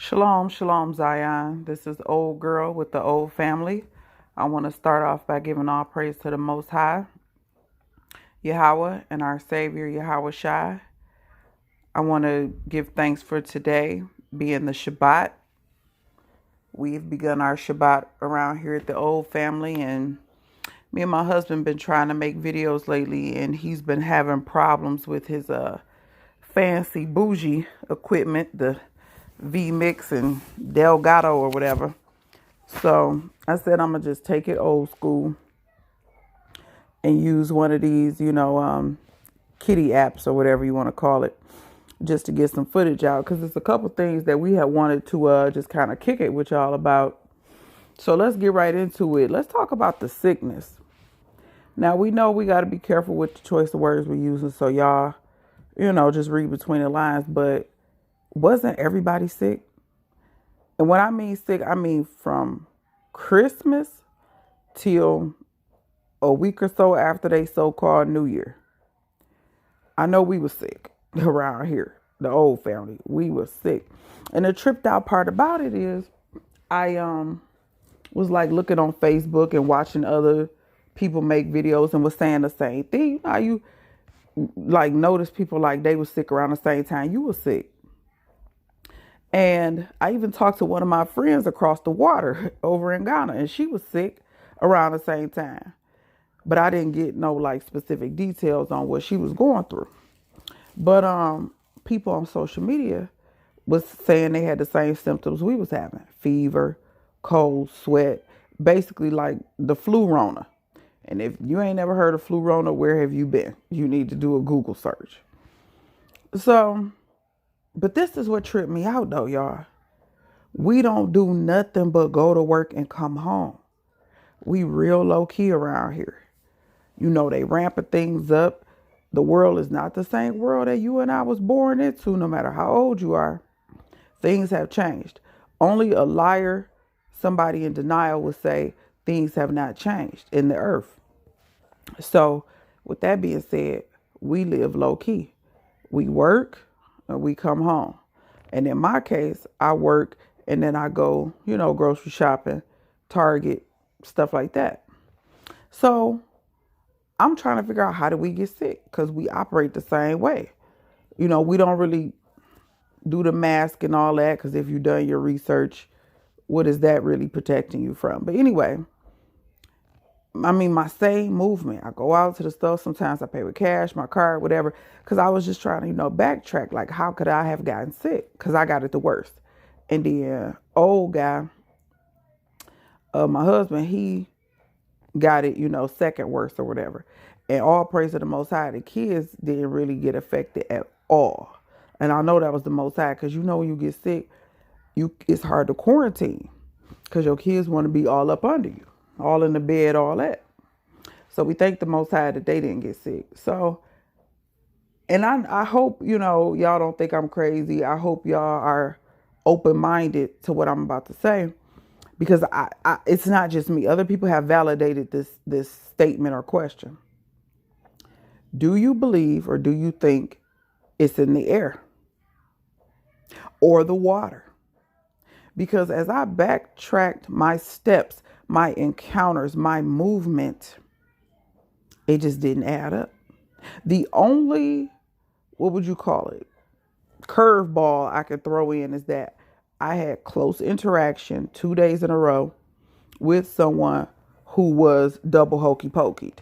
Shalom, shalom, Zion. This is Old Girl with the Old Family. I want to start off by giving all praise to the Most High, Yahweh, and our Savior, Yahweh Shai. I want to give thanks for today being the Shabbat. We've begun our Shabbat around here at the Old Family, and me and my husband been trying to make videos lately, and he's been having problems with his fancy bougie equipment, the V-Mix and Delgado or whatever. So I said I'm gonna just take it old school and use one of these, kitty apps or whatever you want to call it, just to get some footage out. Because it's a couple things that we had wanted to just kind of kick it with y'all about. So let's get right into it. Let's talk about the sickness. Now we know we got to be careful with the choice of words we're using. So y'all, just read between the lines. But wasn't everybody sick? And when I mean sick, I mean from Christmas till a week or so after they so-called New Year. I know we were sick around here, the Old Family. We were sick. And the tripped out part about it is I was like looking on Facebook and watching other people make videos and was saying the same thing. You know how you like notice people like they were sick around the same time you were sick. And I even talked to one of my friends across the water over in Ghana, and she was sick around the same time. But I didn't get no like specific details on what she was going through. But people on social media was saying they had the same symptoms we was having. Fever, cold, sweat, basically like the Flurona. And if you ain't never heard of Flurona, where have you been? You need to do a Google search. So, but this is what tripped me out though, y'all. We don't do nothing but go to work and come home. We real low key around here. They ramping things up. The world is not the same world that you and I was born into, no matter how old you are. Things have changed. Only a liar, somebody in denial would say things have not changed in the earth. So with that being said, we live low key. We work and we come home. And in my case, I work and then I go, grocery shopping, Target, stuff like that. So I'm trying to figure out how do we get sick, because we operate the same way. We don't really do the mask and all that, because if you've done your research, what is that really protecting you from? But anyway, I mean, my same movement. I go out to the store. Sometimes I pay with cash, my card, whatever, because I was just trying to, backtrack. Like, how could I have gotten sick? Because I got it the worst. And the old guy, my husband, he got it, second worst or whatever. And all praise to the Most High, the kids didn't really get affected at all. And I know that was the Most High, because when you get sick, it's hard to quarantine, because your kids want to be all up under you, all in the bed, all that. So we thank the Most High that they didn't get sick. So, and I hope, y'all don't think I'm crazy. I hope y'all are open-minded to what I'm about to say, because I it's not just me. Other people have validated this statement or question. Do you believe or do you think it's in the air or the water? Because as I backtracked my steps, my encounters, my movement, it just didn't add up. The only, what would you call it, curveball I could throw in is that I had close interaction 2 days in a row with someone who was double hokey pokeyed.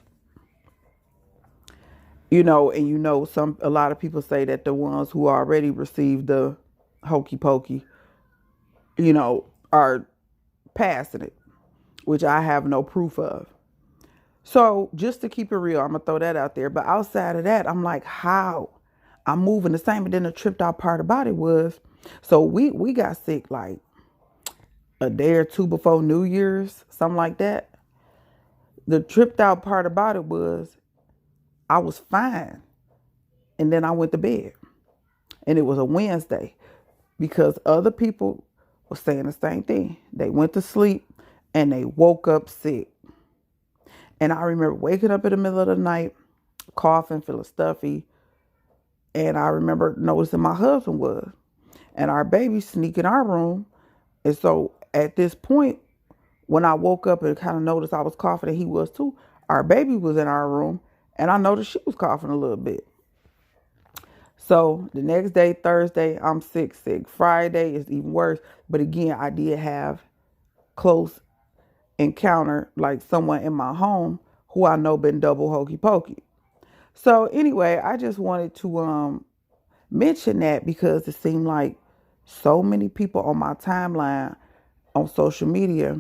And a lot of people say that the ones who already received the hokey pokey, are passing it, which I have no proof of. So just to keep it real, I'm going to throw that out there. But outside of that, I'm like, how? I'm moving the same. And then the tripped out part about it was, so we got sick like a day or two before New Year's, something like that. The tripped out part about it was I was fine. And then I went to bed. And it was a Wednesday, because other people were saying the same thing. They went to sleep and they woke up sick. And I remember waking up in the middle of the night, coughing, feeling stuffy. And I remember noticing my husband was. and our baby sneak in our room. And so at this point, when I woke up and kind of noticed I was coughing and he was too, our baby was in our room and I noticed she was coughing a little bit. So the next day, Thursday, I'm sick. Friday is even worse. But again, I did have close encounter, like someone in my home who I know been double hokey pokey. So anyway, I just wanted to mention that because it seemed like so many people on my timeline on social media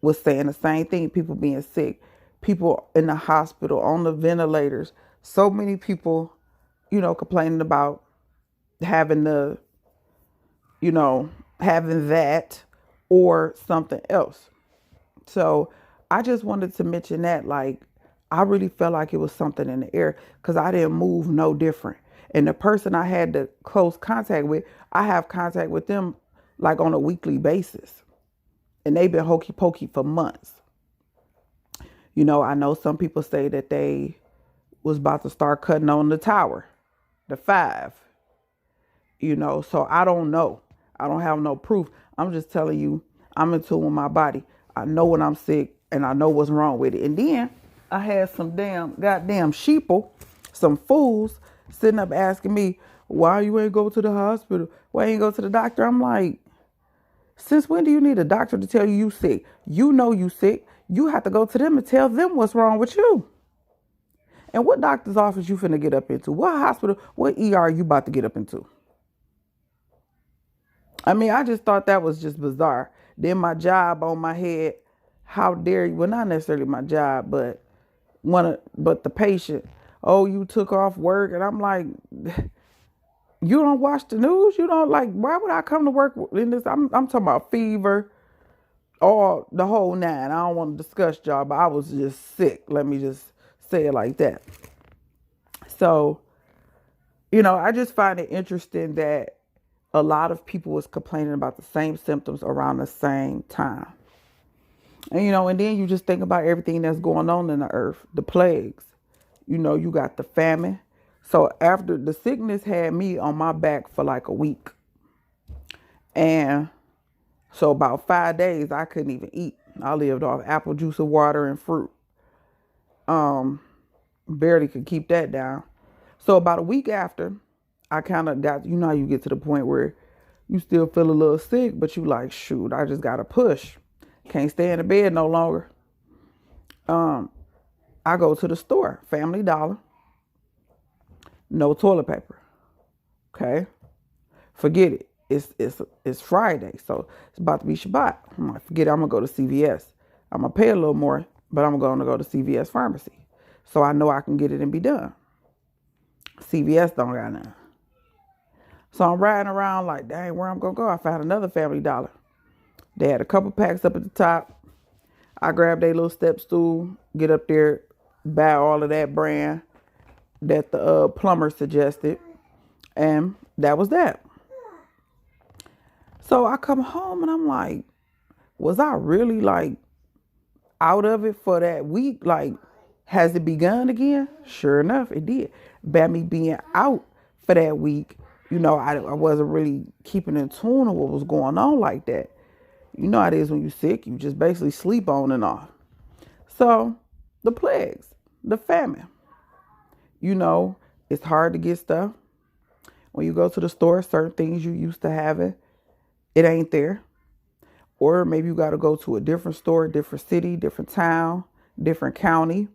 was saying the same thing. People being sick, people in the hospital, on the ventilators. So many people, complaining about having the, having that or something else. So I just wanted to mention that, like, I really felt like it was something in the air because I didn't move no different. And the person I had the close contact with, I have contact with them like on a weekly basis. And they've been hokey pokey for months. I know some people say that they was about to start cutting on the tower, the 5. So I don't know. I don't have no proof. I'm just telling you, I'm in tune with my body. I know when I'm sick and I know what's wrong with it. And then I had some goddamn sheeple, some fools sitting up asking me, why you ain't go to the hospital? Why you ain't go to the doctor? I'm like, since when do you need a doctor to tell you sick? You know you sick. You have to go to them and tell them what's wrong with you. And what doctor's office you finna get up into? What hospital, what ER you about to get up into? I mean, I just thought that was just bizarre. Then my job on my head, how dare you? Well, not necessarily my job, but the patient. Oh, you took off work, and I'm like, you don't watch the news. You don't like. Why would I come to work in this? I'm talking about fever, all the whole nine. I don't want to discuss job, but I was just sick. Let me just say it like that. So, I just find it interesting that a lot of people was complaining about the same symptoms around the same time. And, and then you just think about everything that's going on in the earth, the plagues. You got the famine. So after the sickness had me on my back for like a week. And so about 5 days, I couldn't even eat. I lived off apple juice and water and fruit. Barely could keep that down. So about a week after, I kind of got, how you get to the point where you still feel a little sick, but you like, shoot, I just got to push. Can't stay in the bed no longer. I go to the store, Family Dollar. No toilet paper. Okay. Forget it. It's Friday, so it's about to be Shabbat. I'm like, forget it. I'm going to go to CVS. I'm going to pay a little more, but I'm going to go to CVS pharmacy. So I know I can get it and be done. CVS don't got none. So I'm riding around like, dang, where I'm going to go? I found another Family Dollar. They had a couple packs up at the top. I grabbed a little step stool, get up there, buy all of that brand that the plumber suggested. And that was that. So I come home and I'm like, was I really like out of it for that week? Like, has it begun again? Sure enough, it did. By me being out for that week, I wasn't really keeping in tune with what was going on like that. You know how it is when you're sick. You just basically sleep on and off. So the plagues, the famine, it's hard to get stuff. When you go to the store, certain things you used to having, it ain't there. Or maybe you got to go to a different store, different city, different town, different county,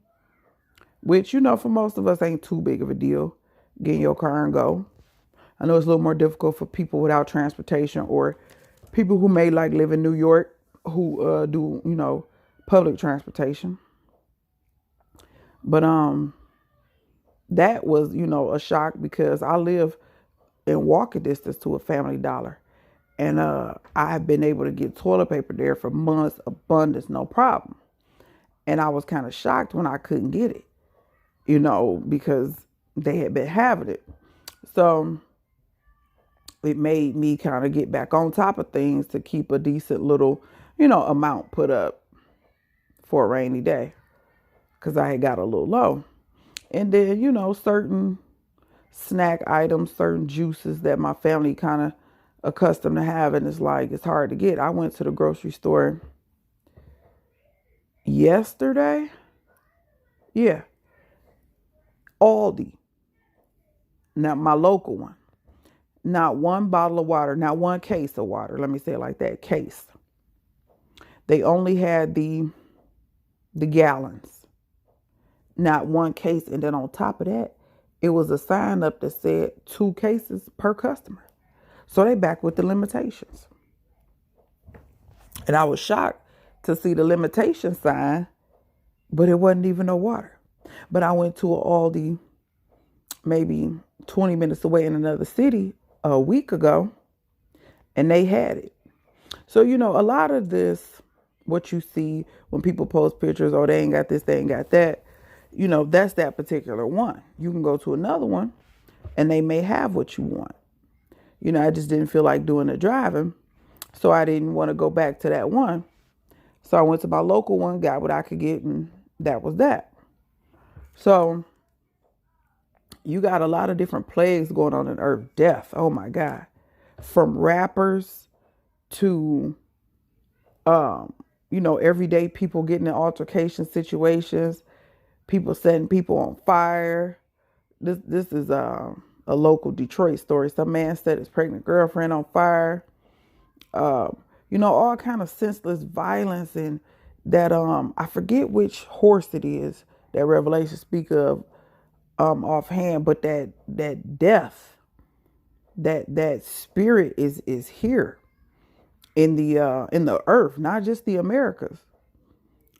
which, for most of us ain't too big of a deal. Get in your car and go. I know it's a little more difficult for people without transportation or people who may like live in New York who do, public transportation. But that was, a shock because I live in walking distance to a Family Dollar. And I have been able to get toilet paper there for months, abundance, no problem. And I was kind of shocked when I couldn't get it, because they had been having it. So it made me kind of get back on top of things to keep a decent little, amount put up for a rainy day because I had got a little low. And then, certain snack items, certain juices that my family kind of accustomed to having. It's like it's hard to get. I went to the grocery store yesterday. Yeah, Aldi, not my local one. Not one bottle of water, not one case of water. Let me say it like that, case. They only had the gallons, not one case. And then on top of that, it was a sign up that said 2 cases per customer. So they back with the limitations. And I was shocked to see the limitation sign, but it wasn't even no water. But I went to an Aldi maybe 20 minutes away in another city a week ago, and they had it. So, a lot of this, what you see when people post pictures, oh, they ain't got this, they ain't got that, that's that particular one. You can go to another one and they may have what you want. I just didn't feel like doing the driving. So I didn't want to go back to that one. So I went to my local one, got what I could get, and that was that. So you got a lot of different plagues going on in earth. Death, oh my God. From rappers to, everyday people getting in altercation situations, people setting people on fire. This is a local Detroit story. Some man set his pregnant girlfriend on fire. All kind of senseless violence, and that I forget which horse it is that Revelation speak of offhand, but that death, that spirit is here in the earth, not just the Americas.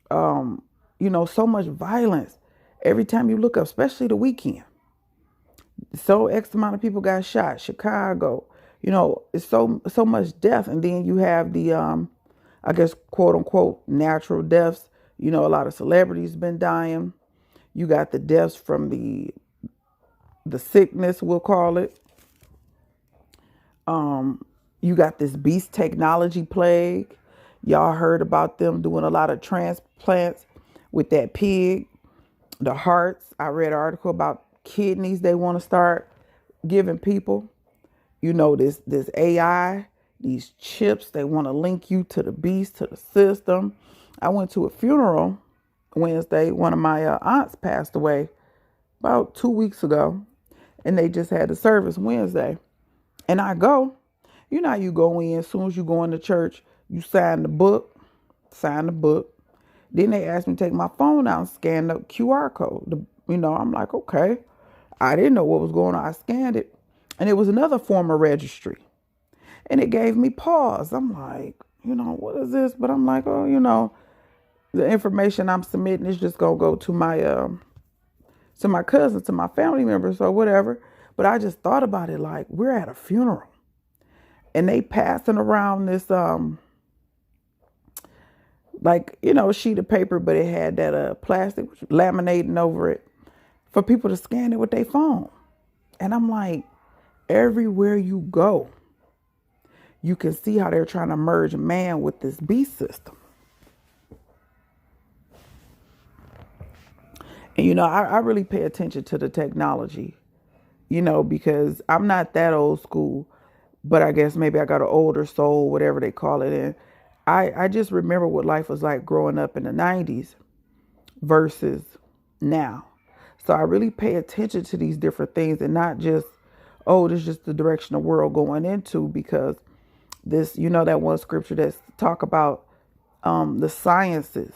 So much violence. Every time you look up, especially the weekend, so X amount of people got shot. Chicago, it's so much death. And then you have the I guess quote unquote natural deaths. A lot of celebrities been dying. You got the deaths from the sickness, we'll call it. You got this beast technology plague. Y'all heard about them doing a lot of transplants with that pig, the hearts. I read an article about kidneys they want to start giving people. This AI, these chips, they want to link you to the beast, to the system. I went to a funeral Wednesday. One of my aunts passed away about 2 weeks ago, and they just had the service Wednesday. And I go, how you go in, as soon as you go into church, you sign the book. Then they asked me to take my phone out and scan the QR code. I'm like, okay. I didn't know what was going on. I scanned it, and it was another form of registry. And it gave me pause. I'm like, what is this? But I'm like, oh, the information I'm submitting is just going to go to my cousins, to my family members or whatever. But I just thought about it like, we're at a funeral. And they passing around this, sheet of paper, but it had that plastic laminating over it for people to scan it with their phone. And I'm like, everywhere you go, you can see how they're trying to merge man with this beast system. And, I really pay attention to the technology, because I'm not that old school, but I guess maybe I got an older soul, whatever they call it. And I just remember what life was like growing up in the 90s versus now. So I really pay attention to these different things, and not just, this is just the direction the world going into, because this, that one scripture that's talk about the sciences.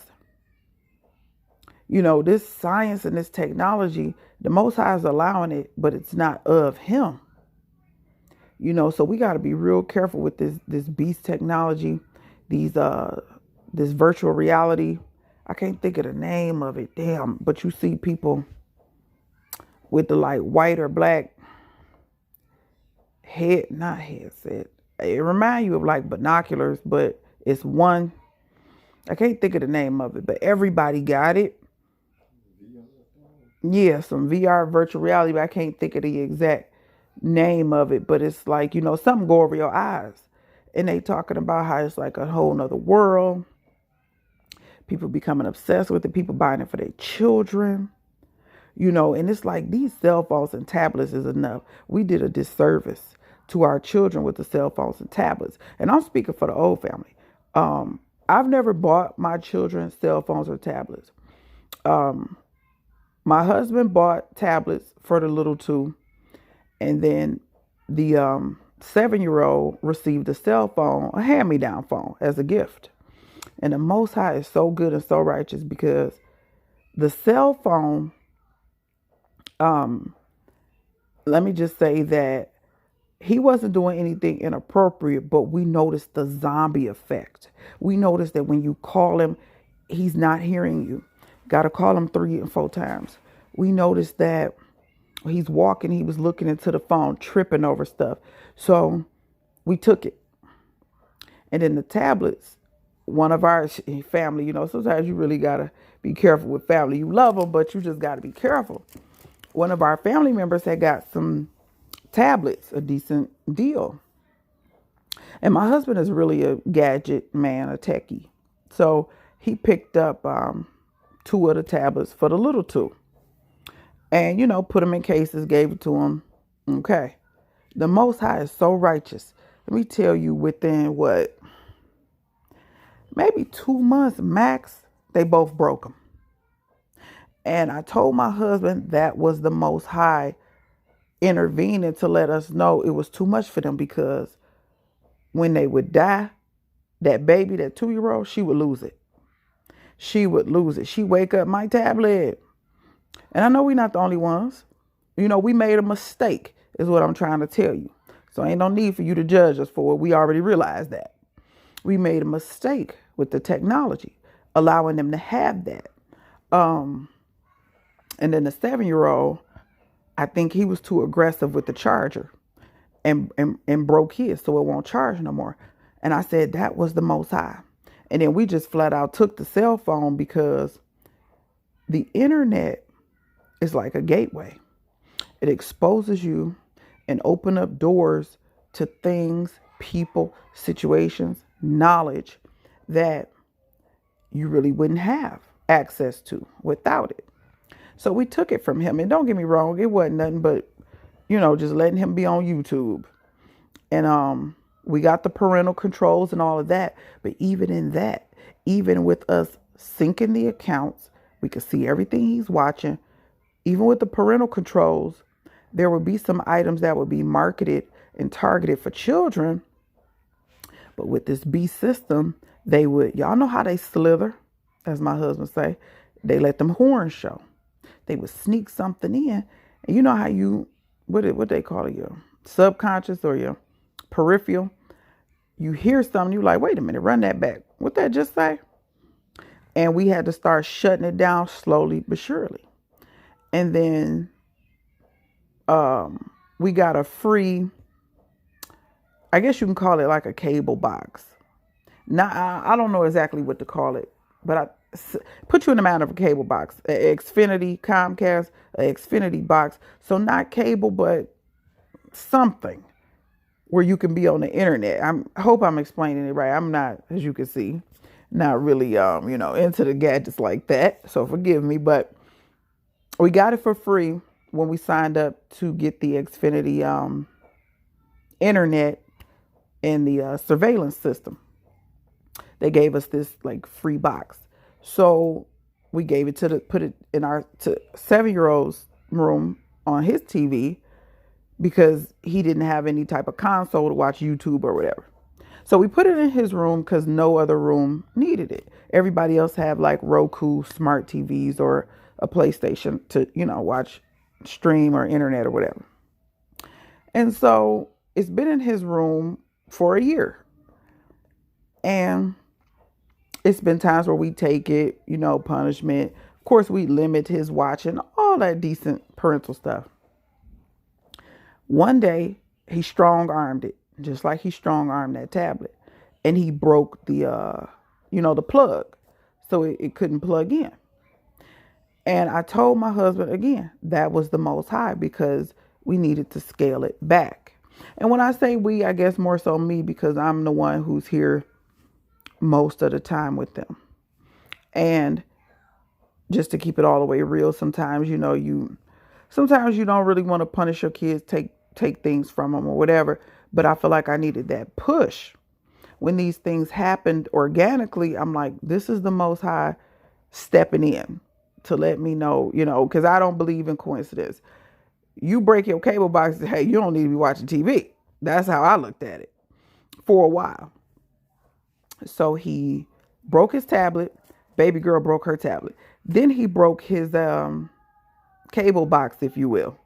This science and this technology, the Most High is allowing it, but it's not of him. So we got to be real careful with this beast technology, this virtual reality. I can't think of the name of it. Damn. But you see people with the white or black not headset. It reminds you of binoculars, but it's one. I can't think of the name of it, but everybody got it. Yeah, some VR virtual reality, but I can't think of the exact name of it. But it's something go over your eyes. And they talking about how it's like a whole nother world. People becoming obsessed with it. People buying it for their children. And it's like these cell phones and tablets is enough. We did a disservice to our children with the cell phones and tablets. And I'm speaking for the old family. I've never bought my children cell phones or tablets. My husband bought tablets for the little two, and then the 7-year-old received a cell phone, a hand-me-down phone, as a gift. And the Most High is so good and so righteous, because the cell phone, let me just say that he wasn't doing anything inappropriate, but we noticed the zombie effect. We noticed that when you call him, he's not hearing you. Got to call him 3 and 4 times. We noticed that he's walking, he was looking into the phone, tripping over stuff. So we took it. And then the tablets, one of our family, sometimes you really got to be careful with family. You love them, but you just got to be careful. One of our family members had got some tablets, a decent deal. And my husband is really a gadget man, a techie. So he picked up 2 of the tablets for the little two. And, put them in cases, gave it to him. Okay. The Most High is so righteous. Let me tell you, within maybe 2 months max, they both broke them. And I told my husband that was the Most High intervening to let us know it was too much for them, because when they would die, that baby, that 2-year-old, she would lose it. She would lose it. She wake up, my tablet. And I know we're not the only ones. We made a mistake, is what I'm trying to tell you. So ain't no need for you to judge us for it. We already realized that. We made a mistake with the technology, allowing them to have that. And then the 7-year-old, I think he was too aggressive with the charger and broke his, so it won't charge no more. And I said that was the Most High. And then we just flat out took the cell phone, because the internet is like a gateway. It exposes you and open up doors to things, people, situations, knowledge that you really wouldn't have access to without it. So we took it from him. And don't get me wrong, it wasn't nothing but, just letting him be on YouTube. And we got the parental controls and all of that. But even in that, even with us syncing the accounts, we could see everything he's watching. Even with the parental controls, there would be some items that would be marketed and targeted for children. But with this B system, they would, y'all know how they slither, as my husband say, they let them horns show. They would sneak something in. And you know how what they call it, your subconscious or your peripheral, you hear something, you're like, wait a minute, run that back. What that just say? And we had to start shutting it down slowly but surely. And then we got a free, I guess you can call it like a cable box. Now, I don't know exactly what to call it, but I put you in the mind of a cable box, an Xfinity, Comcast, an Xfinity box. So not cable, but something where you can be on the internet. I hope I'm explaining it right. I'm not, as you can see, not really, into the gadgets like that. So forgive me, but we got it for free when we signed up to get the Xfinity internet and the surveillance system. They gave us this like free box. So we gave it put it in our 7-year-old's room on his TV, because he didn't have any type of console to watch YouTube or whatever. So we put it in his room because no other room needed it. Everybody else had like Roku, smart TVs, or a PlayStation to, watch stream or internet or whatever. And so it's been in his room for a year. And it's been times where we take it, punishment. Of course, we limit his watching, all that decent parental stuff. One day, he strong-armed it, just like he strong-armed that tablet. And he broke the, the plug, so it couldn't plug in. And I told my husband, again, that was the Most High, because we needed to scale it back. And when I say we, I guess more so me, because I'm the one who's here most of the time with them. And just to keep it all the way real, sometimes, sometimes you don't really want to punish your kids, take things from them or whatever. But I feel like I needed that push. When these things happened organically, I'm like, this is the Most High stepping in to let me know, because I don't believe in coincidence. You break your cable box, hey, you don't need to be watching TV. That's how I looked at it for a while. So he broke his tablet. Baby girl broke her tablet. Then he broke his cable box, if you will.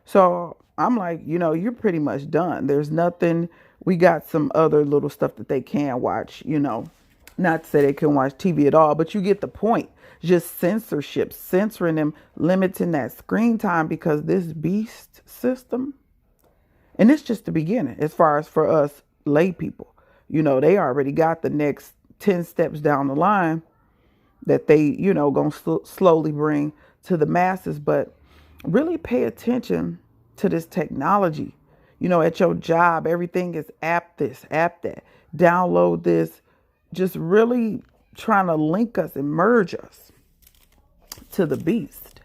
So I'm like, you're pretty much done. There's nothing. We got some other little stuff that they can watch, Not to say they can watch TV at all, but you get the point. Just censorship, censoring them, limiting that screen time because this beast system, and it's just the beginning as far as for us lay people. They already got the next 10 steps down the line that they, going to slowly bring to the masses. But really pay attention to this technology. At your job, everything is app this, app that. Download this. Just really trying to link us and merge us to the beast.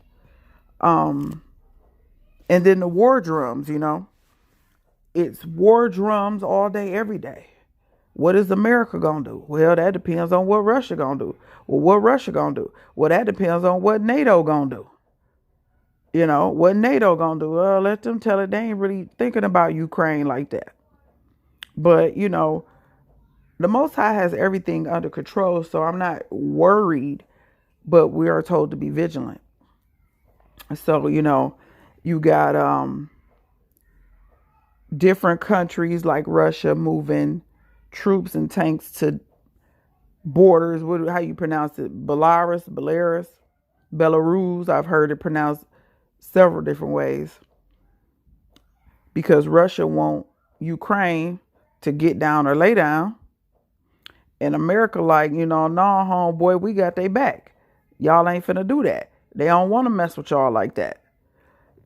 And then the war drums, it's war drums all day, every day. What is America going to do? Well, that depends on what Russia going to do. Well, what Russia going to do? Well, that depends on what NATO going to do. What NATO going to do? Well, let them tell it. They ain't really thinking about Ukraine like that. But, the Most High has everything under control, so I'm not worried, but we are told to be vigilant. So, you got different countries like Russia moving troops and tanks to borders. How you pronounce it? Belarus. I've heard it pronounced several different ways. Because Russia want Ukraine to get down or lay down. And America like, no, homeboy, we got they back. Y'all ain't finna do that. They don't want to mess with y'all like that.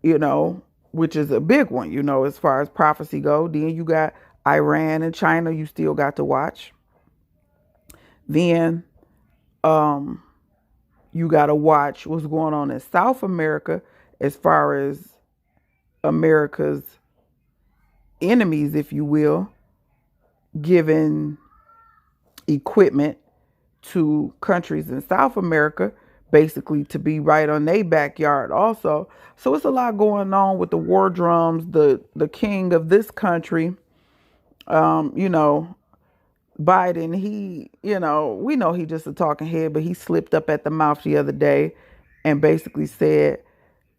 Which is a big one, as far as prophecy go. Then you got Iran and China you still got to watch. Then you got to watch what's going on in South America as far as America's enemies, if you will, giving equipment to countries in South America, basically to be right on their backyard also. So it's a lot going on with the war drums, the king of this country, Biden, he, we know he just a talking head, but he slipped up at the mouth the other day and basically said,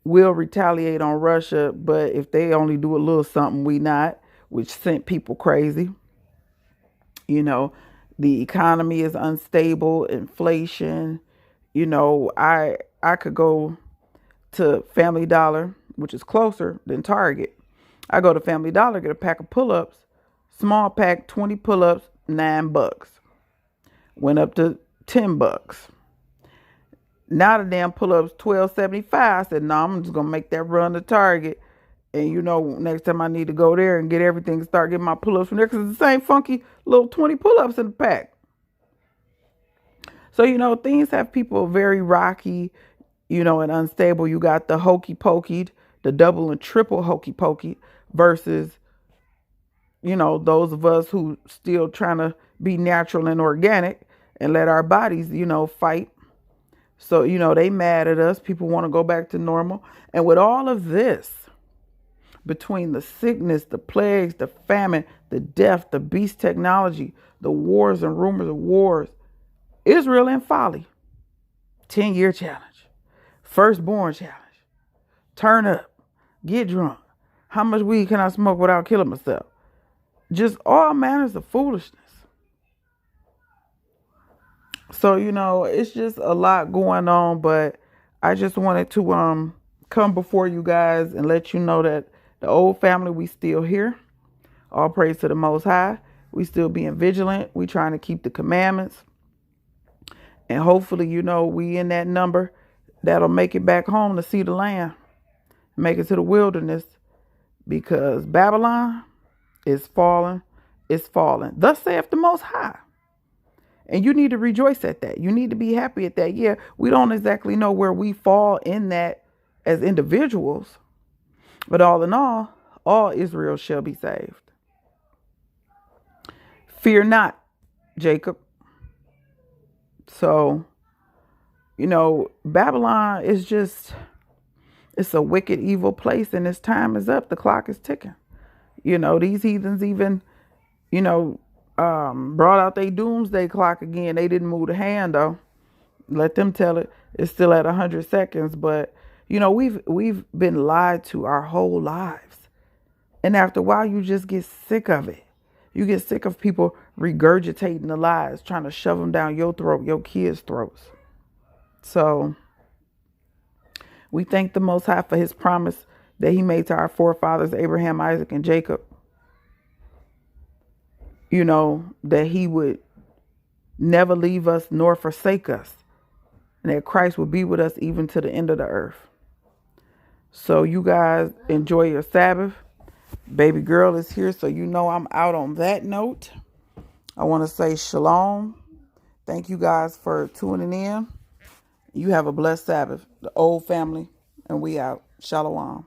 we'll retaliate on Russia, but if they only do a little something, we not, which sent people crazy. The economy is unstable, inflation. I could go to Family Dollar, which is closer than Target. I go to Family Dollar, get a pack of pull-ups, small pack, 20 pull-ups, $9. Went up to $10. Now the damn pull-ups $12.75. I said, no, I'm just gonna make that run to Target. And next time I need to go there and get everything, start getting my pull-ups from there, because it's the same funky little 20 pull-ups in the pack. So, things have people very rocky, and unstable. You got the hokey pokey, the double and triple hokey pokey versus, those of us who still trying to be natural and organic and let our bodies, fight. So, they mad at us. People want to go back to normal. And with all of this, between the sickness, the plagues, the famine, the death, the beast technology, the wars and rumors of wars, Israel in folly, 10-year challenge, firstborn challenge, turn up, get drunk. How much weed can I smoke without killing myself? Just all manners of foolishness. So, it's just a lot going on, but I just wanted to come before you guys and let you know that the old family, we still here. All praise to the Most High. We still being vigilant. We trying to keep the commandments. And hopefully, we in that number that'll make it back home to see the land. Make it to the wilderness. Because Babylon is falling. It's falling. Thus saith the Most High. And you need to rejoice at that. You need to be happy at that. Yeah, we don't exactly know where we fall in that as individuals. But all in all Israel shall be saved. Fear not, Jacob. So, Babylon is just, it's a wicked, evil place, and its time is up. The clock is ticking. These heathens even, brought out their doomsday clock again. They didn't move the hand though. Let them tell it. It's still at 100 seconds. But we've been lied to our whole lives, and after a while, you just get sick of it. You get sick of people regurgitating the lies, trying to shove them down your throat, your kids' throats. So we thank the Most High for his promise that he made to our forefathers, Abraham, Isaac, and Jacob. That he would never leave us nor forsake us, and that Christ will be with us even to the end of the earth. So you guys enjoy your Sabbath. Baby girl is here, so I'm out on that note. I want to say shalom. Thank you guys for tuning in. You have a blessed Sabbath. The old family, and we out. Shalom.